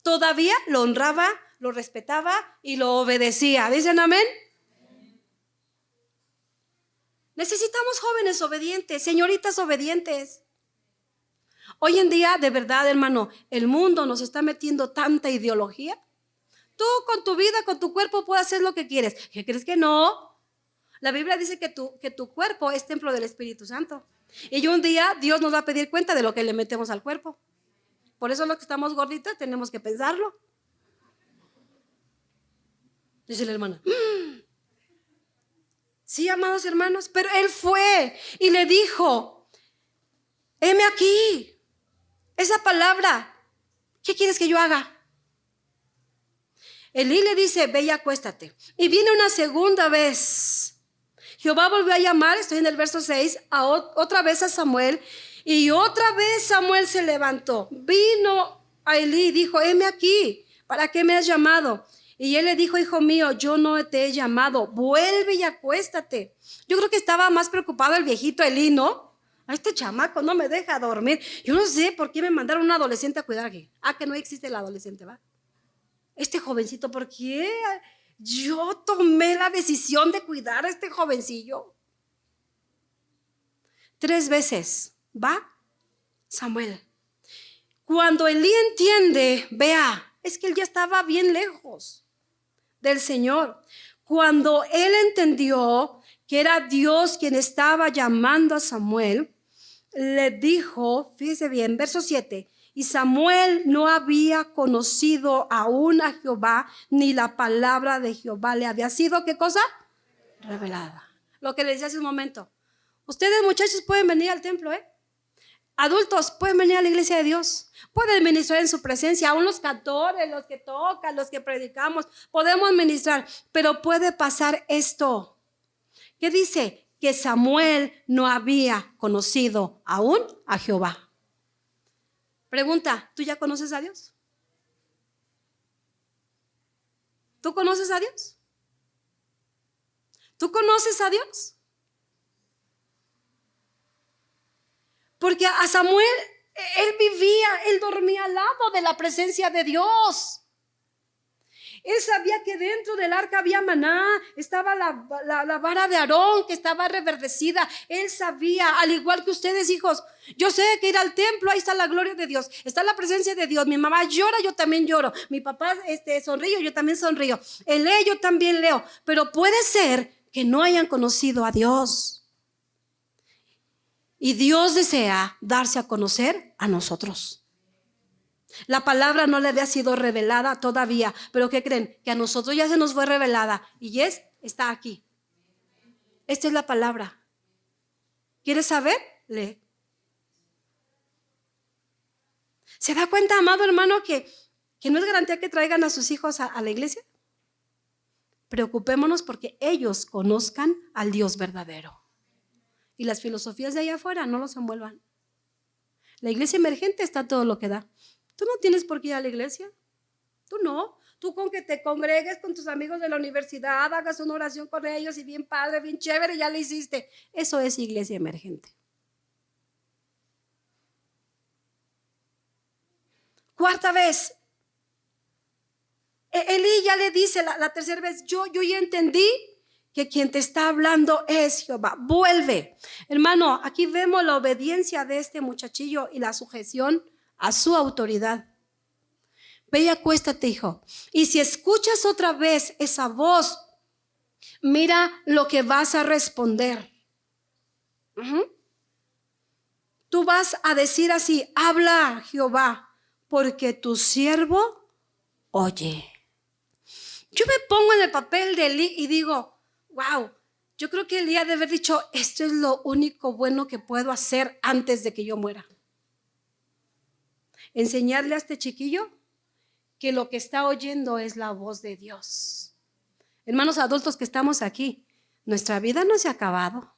todavía lo honraba, lo respetaba y lo obedecía. ¿Dicen amén? Necesitamos jóvenes obedientes, señoritas obedientes. Hoy en día, de verdad, hermano, el mundo nos está metiendo tanta ideología. Tú con tu vida, con tu cuerpo puedes hacer lo que quieres. ¿Qué crees que no? La Biblia dice que tu cuerpo es templo del Espíritu Santo. Y un día Dios nos va a pedir cuenta de lo que le metemos al cuerpo. Por eso los que estamos gorditos tenemos que pensarlo. Dice la hermana. Sí, amados hermanos, pero él fue y le dijo, heme aquí. Esa palabra, ¿qué quieres que yo haga? Elí le dice, ve y acuéstate. Y viene una segunda vez. Jehová volvió a llamar, estoy en el verso 6, otra vez a Samuel. Y otra vez Samuel se levantó. Vino a Elí y dijo, heme aquí, ¿para qué me has llamado? Y él le dijo, hijo mío, yo no te he llamado, vuelve y acuéstate. Yo creo que estaba más preocupado el viejito Elí, ¿no? A este chamaco no me deja dormir. Yo no sé por qué me mandaron un adolescente a cuidar aquí. Que no existe el adolescente, ¿va? Este jovencito, ¿por qué yo tomé la decisión de cuidar a este jovencillo? 3 veces, ¿va? Samuel. Cuando Elí entiende, vea, es que él ya estaba bien lejos del Señor. Cuando él entendió que era Dios quien estaba llamando a Samuel, le dijo, fíjese bien, verso 7, y Samuel no había conocido aún a Jehová, ni la palabra de Jehová le había sido, ¿qué cosa? Revelada. Lo que les decía hace un momento. Ustedes, muchachos, pueden venir al templo, Adultos pueden venir a la iglesia de Dios, pueden ministrar en su presencia, aún los cantores, los que tocan, los que predicamos, podemos ministrar, pero puede pasar esto. ¿Qué dice? Que Samuel no había conocido aún a Jehová. Pregunta, ¿tú ya conoces a Dios? ¿Tú conoces a Dios? ¿Tú conoces a Dios? Porque a Samuel, él dormía al lado de la presencia de Dios. Él sabía que dentro del arca había maná, estaba la vara de Aarón que estaba reverdecida. Él sabía, al igual que ustedes, hijos, yo sé que ir al templo, ahí está la gloria de Dios, está la presencia de Dios. Mi mamá llora, yo también lloro. Mi papá sonríe, yo también sonrío. Él lee, yo también leo. Pero puede ser que no hayan conocido a Dios. Y Dios desea darse a conocer a nosotros. La palabra no le había sido revelada todavía, pero ¿qué creen? Que a nosotros ya se nos fue revelada y está aquí. Esta es la palabra. ¿Quieres saber? Lee. ¿Se da cuenta, amado hermano, que no es garantía que traigan a sus hijos a la iglesia? Preocupémonos porque ellos conozcan al Dios verdadero. Y las filosofías de allá afuera no los envuelvan. La iglesia emergente está todo lo que da. Tú no tienes por qué ir a la iglesia. Tú no. Tú con que te congregues con tus amigos de la universidad, hagas una oración con ellos y bien padre, bien chévere, ya le hiciste. Eso es iglesia emergente. Cuarta vez. Elí ya le dice la tercera vez, yo ya entendí que quien te está hablando es Jehová. Vuelve. Hermano, aquí vemos la obediencia de este muchachillo y la sujeción a su autoridad. Ve y acuéstate, hijo. Y si escuchas otra vez esa voz, mira lo que vas a responder. Tú vas a decir así, habla Jehová, porque tu siervo oye. Yo me pongo en el papel de Elí y digo, wow, yo creo que Elías debe haber dicho, esto es lo único bueno que puedo hacer antes de que yo muera. Enseñarle a este chiquillo que lo que está oyendo es la voz de Dios. Hermanos adultos que estamos aquí, nuestra vida no se ha acabado.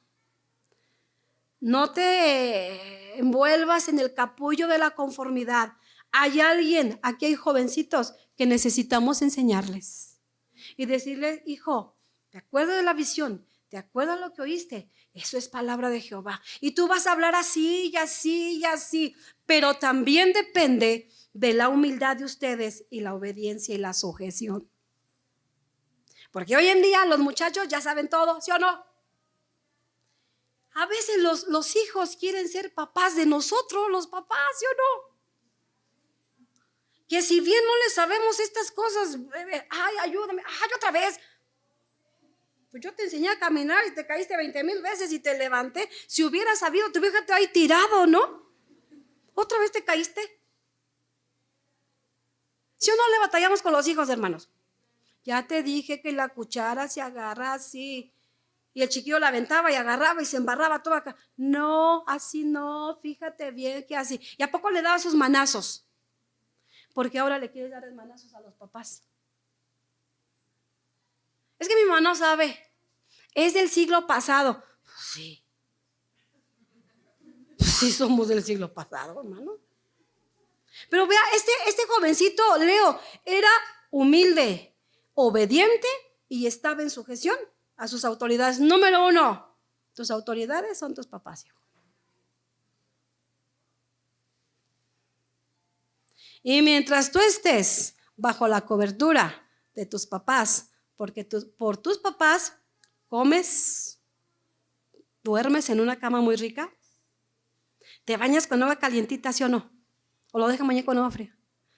No te envuelvas en el capullo de la conformidad. Hay alguien, aquí hay jovencitos que necesitamos enseñarles y decirles, hijo, ¿te acuerdas de la visión? ¿Te acuerdas lo que oíste? Eso es palabra de Jehová. Y tú vas a hablar así y así y así. Pero también depende de la humildad de ustedes y la obediencia y la sujeción. Porque hoy en día los muchachos ya saben todo, ¿sí o no? A veces los hijos quieren ser papás de nosotros, los papás, ¿sí o no? Que si bien no les sabemos estas cosas, ay, ayúdame, ay, otra vez. Pues yo te enseñé a caminar y te caíste 20,000 veces y te levanté. Si hubieras sabido, te hubiera ahí tirado, ¿no? Otra vez te caíste. ¿Sí o no le batallamos con los hijos, hermanos? Ya te dije que la cuchara se agarra así. Y el chiquillo la aventaba y agarraba y se embarraba todo acá. No, así no, fíjate bien que así. ¿Y a poco le daba sus manazos? Porque ahora le quieres dar manazos a los papás. Es que mi mamá no sabe. Es del siglo pasado. Sí. Sí somos del siglo pasado, hermano. Pero vea, este jovencito, Leo, era humilde, obediente y estaba en sujeción a sus autoridades. Número 1, tus autoridades son tus papás, hijo. Y mientras tú estés bajo la cobertura de tus papás, porque por tus papás comes, duermes en una cama muy rica, te bañas con agua calientita, ¿sí o no? O lo dejan bañar con agua fría.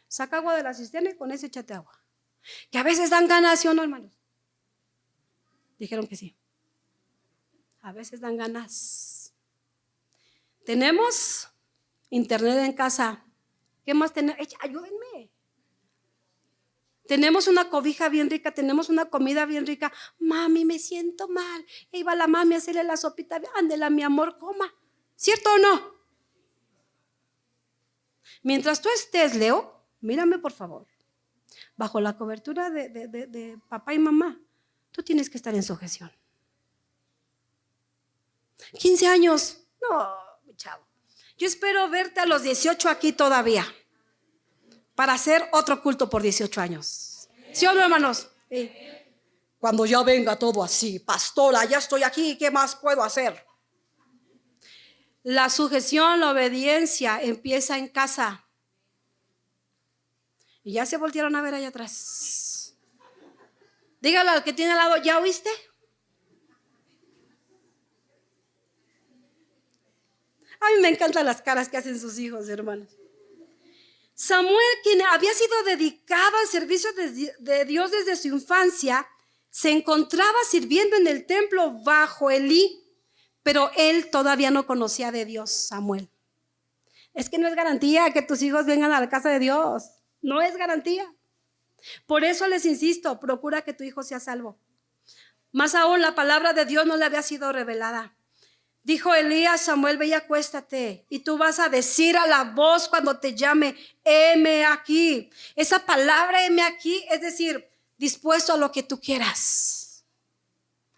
Saca agua de la cisterna y con eso échate agua. Que a veces dan ganas, ¿sí o no, hermanos? Dijeron que sí. A veces dan ganas. Tenemos internet en casa. ¿Qué más tenemos? Ayúdenme. Tenemos una cobija bien rica, tenemos una comida bien rica. Mami, me siento mal. E iba la mami a hacerle la sopita. Ándela, mi amor, coma. ¿Cierto o no? Mientras tú estés, Leo, mírame por favor, bajo la cobertura de papá y mamá, tú tienes que estar en sujeción. 15 años, no, mi chavo. Yo espero verte a los 18 aquí todavía para hacer otro culto por 18 años. ¿Sí o no, hermanos? Sí. Cuando ya venga todo así, pastora, ya estoy aquí, ¿qué más puedo hacer? La sujeción, la obediencia empieza en casa. Y ya se voltearon a ver allá atrás. Dígale al que tiene al lado, ¿ya oíste? A mí me encantan las caras que hacen sus hijos, hermanos. Samuel, quien había sido dedicado al servicio de Dios desde su infancia, se encontraba sirviendo en el templo bajo Elí, pero él todavía no conocía de Dios, Samuel. Es que no es garantía que tus hijos vengan a la casa de Dios. No es garantía. Por eso les insisto, procura que tu hijo sea salvo. Más aún, la palabra de Dios no le había sido revelada. Dijo Elías, Samuel, ve y acuéstate, y tú vas a decir a la voz cuando te llame, heme aquí. Esa palabra, heme aquí, es decir, dispuesto a lo que tú quieras,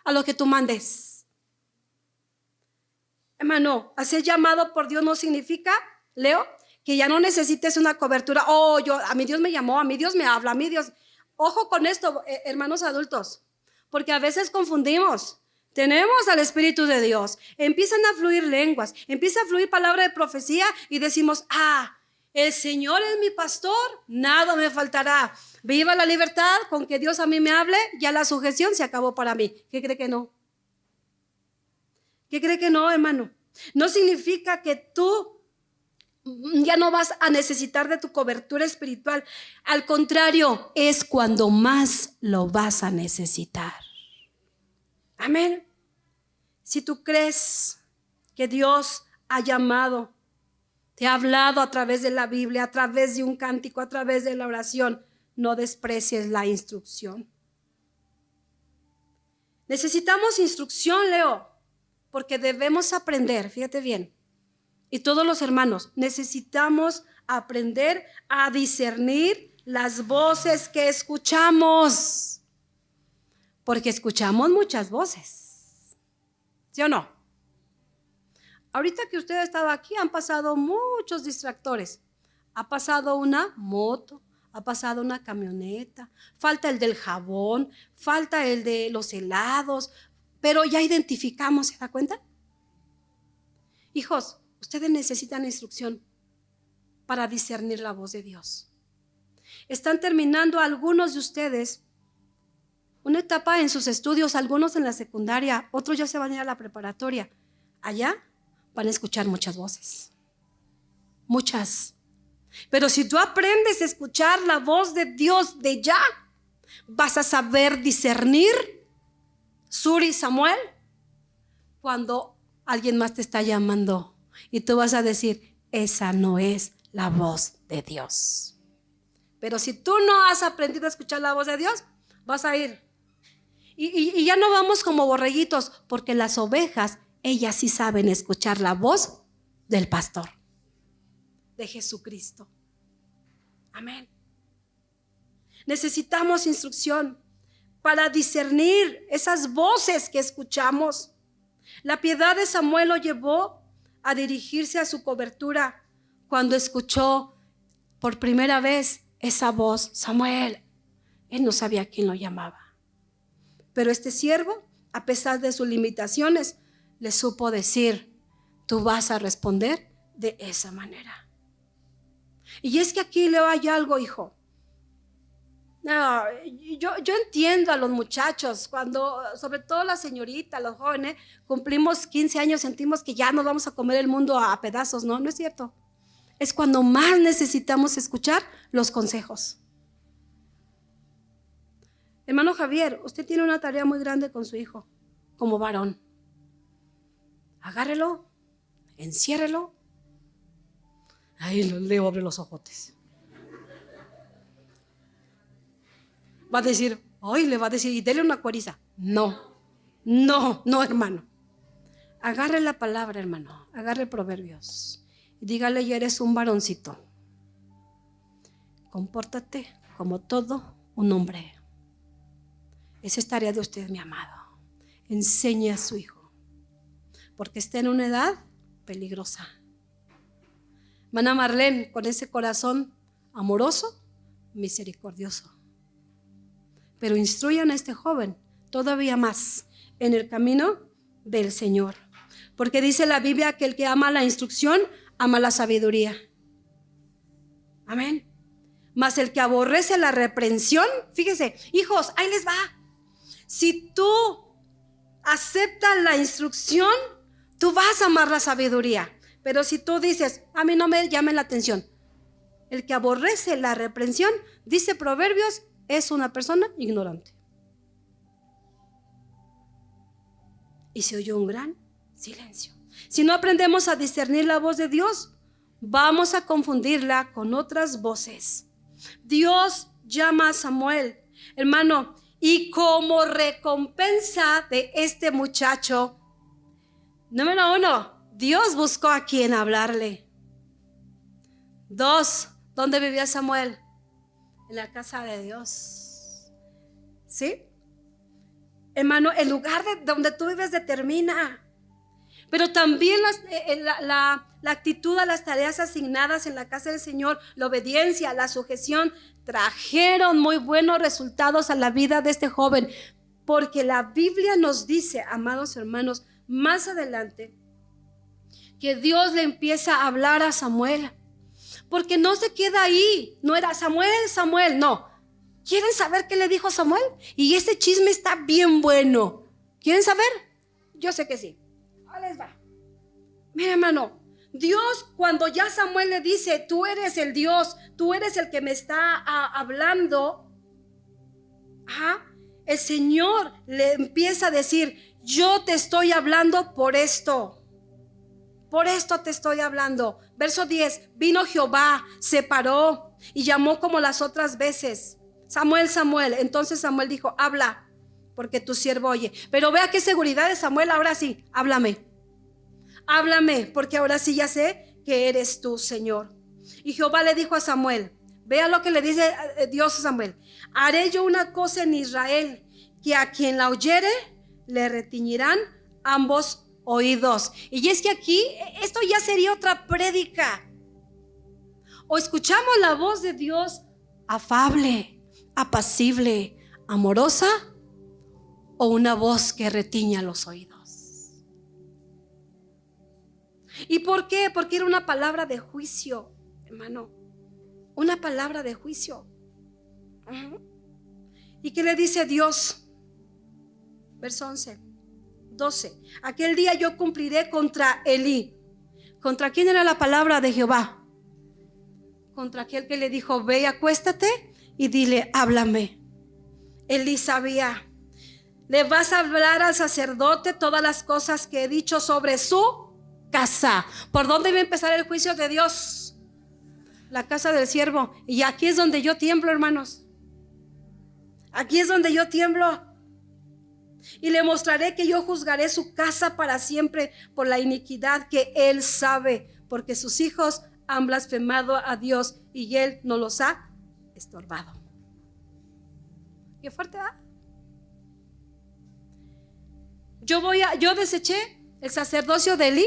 a lo que tú mandes. Hermano, hacer llamado por Dios no significa, Leo, que ya no necesites una cobertura. Oh, a mí Dios me llamó, a mí Dios me habla, a mí Dios. Ojo con esto, hermanos adultos, porque a veces confundimos. Tenemos al Espíritu de Dios, empiezan a fluir lenguas, empieza a fluir palabra de profecía y decimos, el Señor es mi pastor, nada me faltará. Viva la libertad, con que Dios a mí me hable, ya la sujeción se acabó para mí. ¿Qué cree que no? ¿Qué cree que no, hermano? No significa que tú ya no vas a necesitar de tu cobertura espiritual. Al contrario, es cuando más lo vas a necesitar. Amén. Si tú crees que Dios ha llamado, te ha hablado a través de la Biblia, a través de un cántico, a través de la oración, no desprecies la instrucción. Necesitamos instrucción, Leo, porque debemos aprender, fíjate bien, y todos los hermanos, necesitamos aprender a discernir las voces que escuchamos. Porque escuchamos muchas voces, ¿sí o no? Ahorita que usted ha estado aquí han pasado muchos distractores. Ha pasado una moto, ha pasado una camioneta, falta el del jabón, falta el de los helados, pero ya identificamos, ¿se da cuenta? Hijos, ustedes necesitan instrucción para discernir la voz de Dios. Están terminando algunos de ustedes una etapa en sus estudios, algunos en la secundaria, otros ya se van a ir a la preparatoria. Allá van a escuchar muchas voces, muchas. Pero si tú aprendes a escuchar la voz de Dios de ya, vas a saber discernir, Suri, Samuel, cuando alguien más te está llamando y tú vas a decir, esa no es la voz de Dios. Pero si tú no has aprendido a escuchar la voz de Dios, vas a ir. Y ya no vamos como borreguitos, porque las ovejas, ellas sí saben escuchar la voz del pastor, de Jesucristo. Amén. Necesitamos instrucción para discernir esas voces que escuchamos. La piedad de Samuel lo llevó a dirigirse a su cobertura cuando escuchó por primera vez esa voz, Samuel. Él no sabía quién lo llamaba. Pero este siervo, a pesar de sus limitaciones, le supo decir, tú vas a responder de esa manera. Y es que aquí le hay algo, hijo. No, yo entiendo a los muchachos, cuando, sobre todo la señorita, los jóvenes, cumplimos 15 años, sentimos que ya nos vamos a comer el mundo a pedazos. No es cierto. Es cuando más necesitamos escuchar los consejos. Hermano Javier, usted tiene una tarea muy grande con su hijo, como varón. Agárrelo, enciérrelo. Ahí le abre los ojotes. Va a decir, le va a decir, y dele una cueriza. No, hermano. Agarre la palabra, hermano. Agarre Proverbios. Y dígale, ya eres un varoncito. compórtate como todo un hombre. Esa es tarea de usted, mi amado. Enseñe a su hijo, porque está en una edad peligrosa. Hermana Marlene, con ese corazón amoroso, misericordioso. Pero instruyan a este joven todavía más en el camino del Señor. Porque dice la Biblia que el que ama la instrucción, ama la sabiduría. Amén. Mas el que aborrece la reprensión, fíjese, hijos, ahí les va. Si tú aceptas la instrucción, tú vas a amar la sabiduría. Pero si tú dices, a mí no me llame la atención, el que aborrece la reprensión, dice Proverbios, es una persona ignorante. Y se oyó un gran silencio. Si no aprendemos a discernir la voz de Dios, vamos a confundirla con otras voces. Dios llama a Samuel, hermano, y como recompensa de este muchacho, número 1, Dios buscó a quien hablarle. 2, ¿dónde vivía Samuel? En la casa de Dios. ¿Sí? Hermano, el lugar donde tú vives determina. Pero también la actitud a las tareas asignadas en la casa del Señor, la obediencia, la sujeción, trajeron muy buenos resultados a la vida de este joven. Porque la Biblia nos dice, amados hermanos, más adelante, que Dios le empieza a hablar a Samuel. Porque no se queda ahí. No era Samuel, Samuel, no. ¿Quieren saber qué le dijo Samuel? Y ese chisme está bien bueno. ¿Quieren saber? Yo sé que sí. Ahí les va. Mira, hermano, Dios, cuando ya Samuel le dice, tú eres el Dios, tú eres el que me está hablando, el Señor le empieza a decir, yo te estoy hablando por esto. Por esto te estoy hablando. Verso 10, vino Jehová, se paró y llamó como las otras veces. Samuel, Samuel. Entonces Samuel dijo, habla, porque tu siervo oye. Pero vea qué seguridad de Samuel, ahora sí, háblame. Háblame, porque ahora sí ya sé que eres tú, Señor. Y Jehová le dijo a Samuel, vea lo que le dice Dios a Samuel. Haré yo una cosa en Israel, que a quien la oyere, le retiñirán ambos oídos. Y es que aquí, esto ya sería otra prédica. O escuchamos la voz de Dios afable, apacible, amorosa, o una voz que retiña los oídos. ¿Y por qué? Porque era una palabra de juicio, hermano. Una palabra de juicio. ¿Y qué le dice Dios? Verso 11, 12. Aquel día yo cumpliré contra Elí. ¿Contra quién era la palabra de Jehová? Contra aquel que le dijo, ve y acuéstate y dile, háblame. Elí sabía. Le vas a hablar al sacerdote todas las cosas que he dicho sobre su casa. ¿Por dónde iba a empezar el juicio de Dios? La casa del siervo. Y aquí es donde yo tiemblo, hermanos. Aquí es donde yo tiemblo. Y le mostraré que yo juzgaré su casa para siempre por la iniquidad que él sabe, porque sus hijos han blasfemado a Dios y él no los ha estorbado. Qué fuerte, ¿ah? Yo deseché el sacerdocio de Elí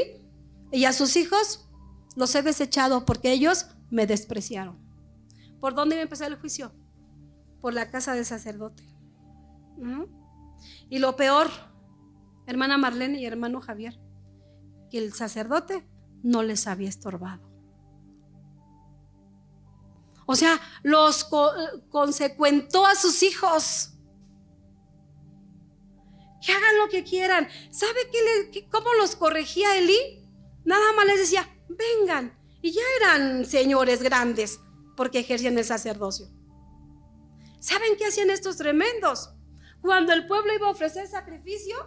y a sus hijos los he desechado porque ellos me despreciaron. ¿Por dónde iba a empezar el juicio? Por la casa del sacerdote. Y lo peor, hermana Marlene y hermano Javier, que el sacerdote no les había estorbado. O sea, los consecuentó a sus hijos. Que hagan lo que quieran. ¿Sabe cómo los corregía Elí? Nada más les decía, vengan. Y ya eran señores grandes porque ejercían el sacerdocio. ¿Saben qué hacían estos tremendos? Cuando el pueblo iba a ofrecer sacrificio,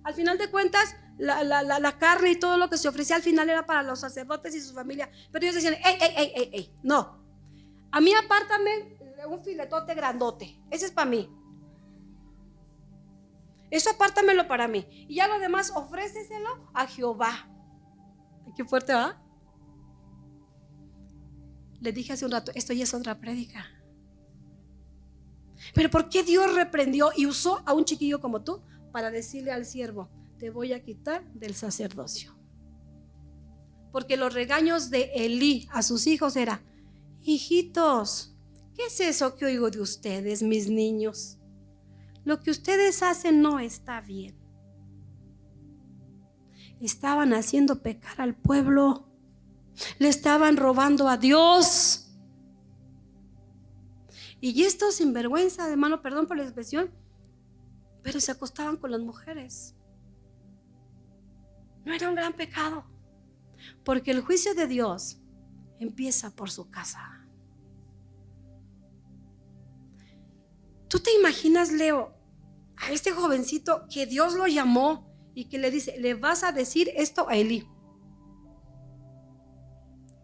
al final de cuentas, la carne y todo lo que se ofrecía al final era para los sacerdotes y su familia. Pero ellos decían, ey, no. A mí apártame un filetote grandote. Ese es para mí. Eso apártamelo para mí. Y ya lo demás, ofréceselo a Jehová. Qué fuerte, ¿va? Le dije hace un rato, esto ya es otra prédica. Pero ¿por qué Dios reprendió y usó a un chiquillo como tú para decirle al siervo, te voy a quitar del sacerdocio? Porque los regaños de Elí a sus hijos era, hijitos, ¿qué es eso que oigo de ustedes, mis niños? Lo que ustedes hacen no está bien. Estaban haciendo pecar al pueblo. Le estaban robando a Dios. Y estos sinvergüenza, hermano, perdón por la expresión, pero se acostaban con las mujeres. No era un gran pecado, porque el juicio de Dios empieza por su casa. ¿Tú te imaginas, Leo, a este jovencito que Dios lo llamó y que le dice, le vas a decir esto a Elí?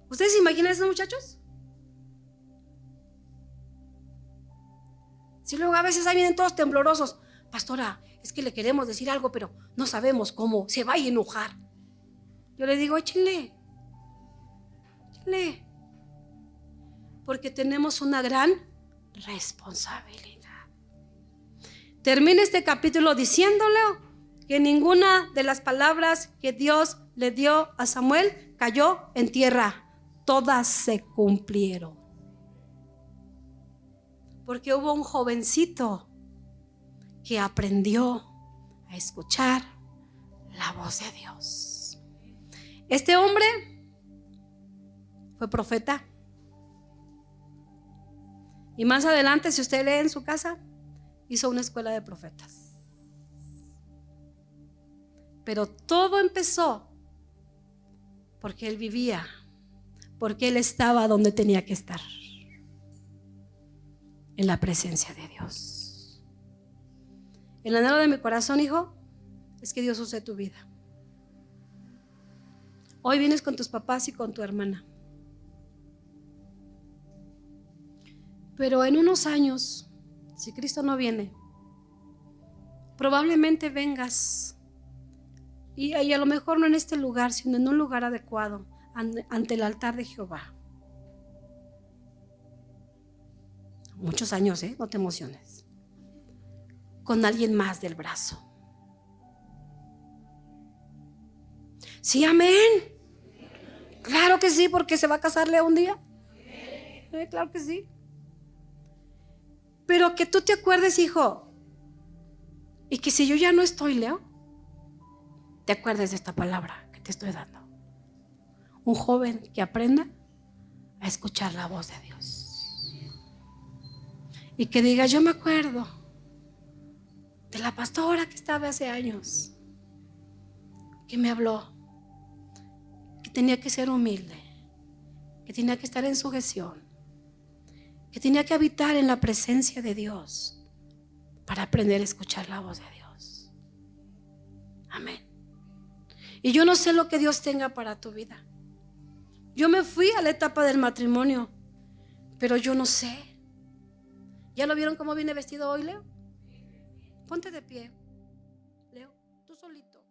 ¿Ustedes se imaginan a esos muchachos? Si luego a veces ahí vienen todos temblorosos, pastora, es que le queremos decir algo, pero no sabemos cómo, se va a enojar. Yo le digo, échenle, porque tenemos una gran responsabilidad. Termina este capítulo diciéndole que ninguna de las palabras que Dios le dio a Samuel cayó en tierra, todas se cumplieron. Porque hubo un jovencito que aprendió a escuchar la voz de Dios. Este hombre fue profeta. Y más adelante, si usted lee en su casa, hizo una escuela de profetas. Pero todo empezó porque él vivía, porque él estaba donde tenía que estar, en la presencia de Dios. El anhelo de mi corazón, hijo, es que Dios use tu vida. Hoy vienes con tus papás y con tu hermana, pero en unos años, si Cristo no viene, probablemente vengas y a lo mejor no en este lugar, sino en un lugar adecuado, ante el altar de Jehová. Muchos años, no te emociones. Con alguien más del brazo. Sí, amén. Claro que sí, porque se va a casar Leo un día. Claro que sí. Pero que tú te acuerdes, hijo, y que si yo ya no estoy, Leo, te acuerdes de esta palabra que te estoy dando. Un joven que aprenda a escuchar la voz de Dios. Y que diga, yo me acuerdo de la pastora que estaba hace años, que me habló, que tenía que ser humilde, que tenía que estar en sujeción, que tenía que habitar en la presencia de Dios para aprender a escuchar la voz de Dios. Amén. Y yo no sé lo que Dios tenga para tu vida. Yo me fui a la etapa del matrimonio, pero yo no sé. ¿Ya lo vieron cómo viene vestido hoy, Leo? Ponte de pie, Leo, tú solito.